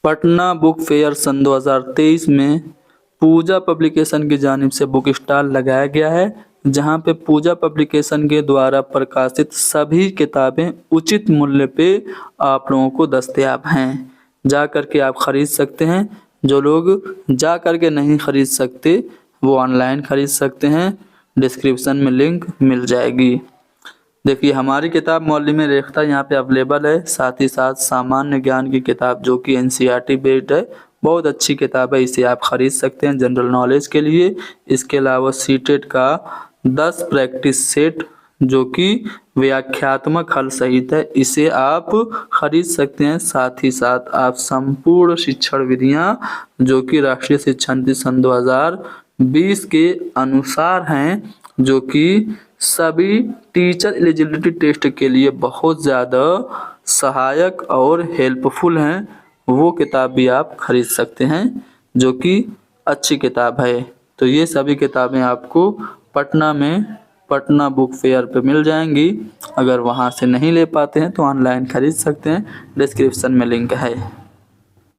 Patna book fair सन 2023 में पूजा publication की जानिब से बुक स्टॉल लगाया गया है, जहां पे पूजा पब्लिकेशन के द्वारा प्रकाशित सभी किताबें उचित मूल्य पे आप लोगों को दस्तयाब हैं। जा कर के आप ख़रीद सकते हैं। जो लोग जा कर के नहीं ख़रीद सकते वो ऑनलाइन ख़रीद सकते हैं। डिस्क्रिप्शन में लिंक मिल जाएगी। देखिए हमारी किताब मौलवी में रेख्ता यहाँ पे अवेलेबल है। साथ ही साथ सामान्य ज्ञान की किताब जो कि NCERT बेस्ड है, बहुत अच्छी किताब है, इसे आप ख़रीद सकते हैं जनरल नॉलेज के लिए। इसके अलावा सीटेट का 10 प्रैक्टिस सेट जो कि व्याख्यात्मक हल सहित है, इसे आप ख़रीद सकते हैं। साथ ही साथ आप संपूर्ण शिक्षण विधियाँ जो कि राष्ट्रीय शिक्षा नीति सन 2020 के अनुसार हैं, जो कि सभी टीचर एलिजिबिलिटी टेस्ट के लिए बहुत ज़्यादा सहायक और हेल्पफुल हैं, वो किताब भी आप ख़रीद सकते हैं जो कि अच्छी किताब है। तो ये सभी किताबें आपको पटना बुक फेयर पे मिल जाएंगी। अगर वहाँ से नहीं ले पाते हैं तो ऑनलाइन ख़रीद सकते हैं। डिस्क्रिप्शन में लिंक है।